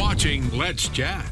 watching Let's Chat.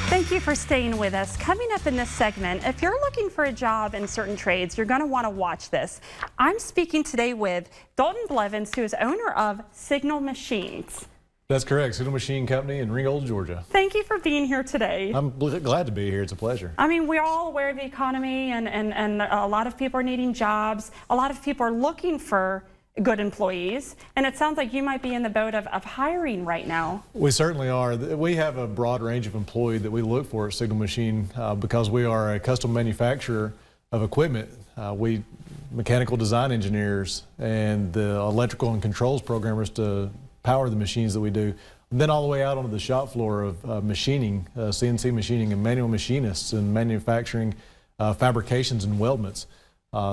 Thank you for staying with us. Coming up in this segment, if you're looking for a job in certain trades, you're going to want to watch this. I'm speaking today with Dalton Blevins, who is owner of Signal Machines. That's correct. Signal Machine Company in Ringgold, Georgia. Thank you for being here today. I'm glad to be here. It's a pleasure. I mean, we're all aware of the economy, and a lot of people are needing jobs. A lot of people are looking for good employees, and it sounds like you might be in the boat of hiring right now. We certainly are. We have a broad range of employee that we look for at Signal Machine because we are a custom manufacturer of equipment. We mechanical design engineers and the electrical and controls programmers to power the machines that we do. And then all the way out onto the shop floor of machining, CNC machining and manual machinists and manufacturing fabrications and weldments.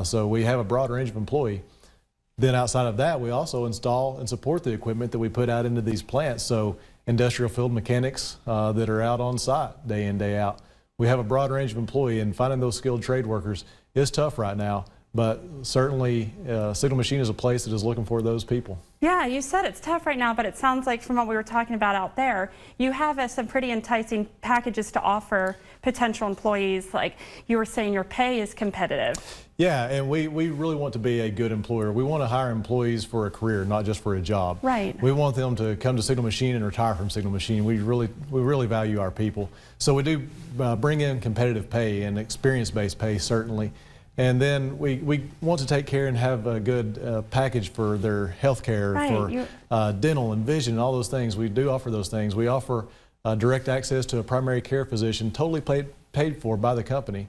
So we have a broad range of employee. Then outside of that, we also install and support the equipment that we put out into these plants. So industrial field mechanics that are out on site day in, day out. We have a broad range of employee, and finding those skilled trade workers is tough right now. But certainly Signal Machine is a place that is looking for those people. Yeah, you said it's tough right now, but it sounds like from what we were talking about out there, you have some pretty enticing packages to offer potential employees. Like you were saying, your pay is competitive. Yeah, and we really want to be a good employer. We want to hire employees for a career, not just for a job. Right. We want them to come to Signal Machine and retire from Signal Machine. We really value our people. So we do bring in competitive pay and experience-based pay, certainly. And then we want to take care and have a good package for their health care, right, for dental and vision and all those things. We do offer those things. We offer direct access to a primary care physician, totally paid for by the company.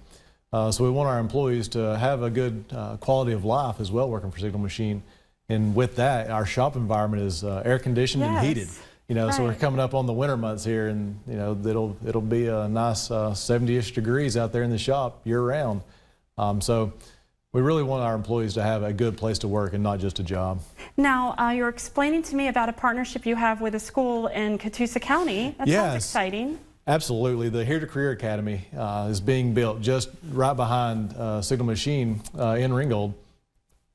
So we want our employees to have a good quality of life as well working for Signal Machine. And with that, our shop environment is air conditioned and heated. You know, right. So we're coming up on the winter months here, and you know it'll be a nice 70-ish degrees out there in the shop year round. So we really want our employees to have a good place to work and not just a job. Now, you're explaining to me about a partnership you have with a school in Catoosa County. That sounds exciting. Absolutely. The Here to Career Academy is being built just right behind Signal Machine in Ringgold.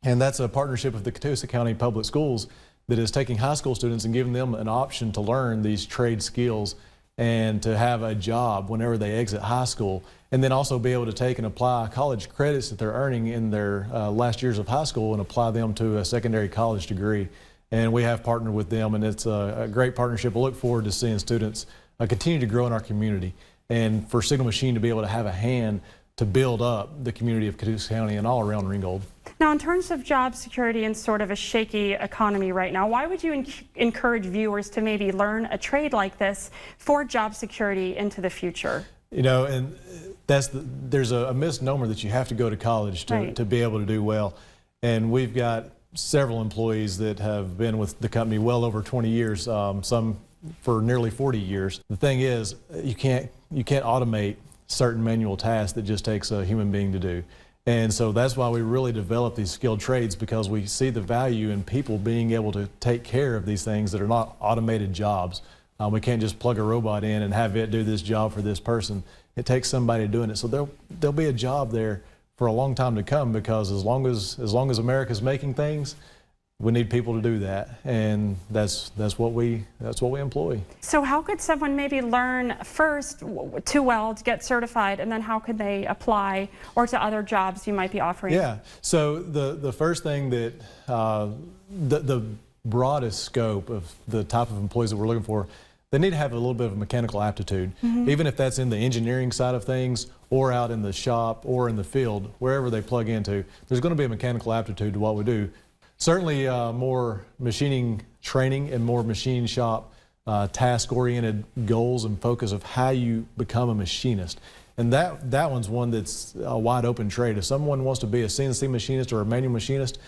And that's a partnership with the Catoosa County Public Schools that is taking high school students and giving them an option to learn these trade skills and to have a job whenever they exit high school, and then also be able to take and apply college credits that they're earning in their last years of high school and apply them to a secondary college degree. And we have partnered with them, and it's a great partnership. I look forward to seeing students continue to grow in our community, and for Signal Machine to be able to have a hand to build up the community of Catoosa County and all around Ringgold. Now, in terms of job security and sort of a shaky economy right now, why would you encourage viewers to maybe learn a trade like this for job security into the future? You know, and there's a misnomer that you have to go to college to be able to do well. And we've got several employees that have been with the company well over 20 years, some for nearly 40 years. The thing is, you can't automate certain manual tasks that just takes a human being to do. And so that's why we really develop these skilled trades, because we see the value in people being able to take care of these things that are not automated jobs. We can't just plug a robot in and have it do this job for this person. It takes somebody doing it. So there'll be a job there for a long time to come, because as long as America's making things, we need people to do that, and that's what we employ. So how could someone maybe learn first to weld, get certified, and then how could they apply or to other jobs you might be offering? Yeah, so the first thing that the broadest scope of the type of employees that we're looking for, they need to have a little bit of mechanical aptitude, even if that's in the engineering side of things or out in the shop or in the field, wherever they plug into. There's going to be a mechanical aptitude to what we do. Certainly more machining training and more machine shop task-oriented goals and focus of how you become a machinist. And that one's one that's a wide open trade. If someone wants to be a CNC machinist or a manual machinist,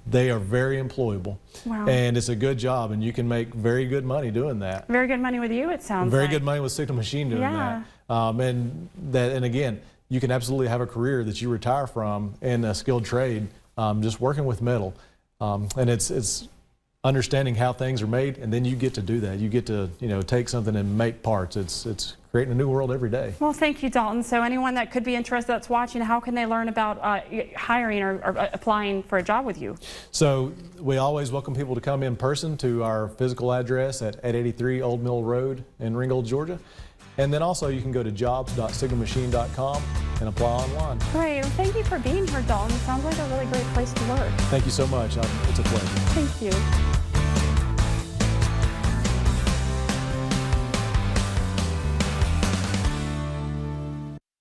they are very employable. Wow. And it's a good job, and you can make very good money doing that. Very good money with you, it sounds very like. Good money with Signal Machine doing that. And again, you can absolutely have a career that you retire from in a skilled trade, just working with metal. And it's understanding how things are made, and then you get to do that. You get to, take something and make parts. It's creating a new world every day. Well, thank you, Dalton. So anyone that could be interested that's watching, how can they learn about hiring or applying for a job with you? So we always welcome people to come in person to our physical address at 883 Old Mill Road in Ringgold, Georgia. And then also you can go to jobs.signalmachine.com and apply online. Great. Well, thank you for being here, Dalton. Sounds like a really great place to work. Thank you so much. It's a pleasure. Thank you.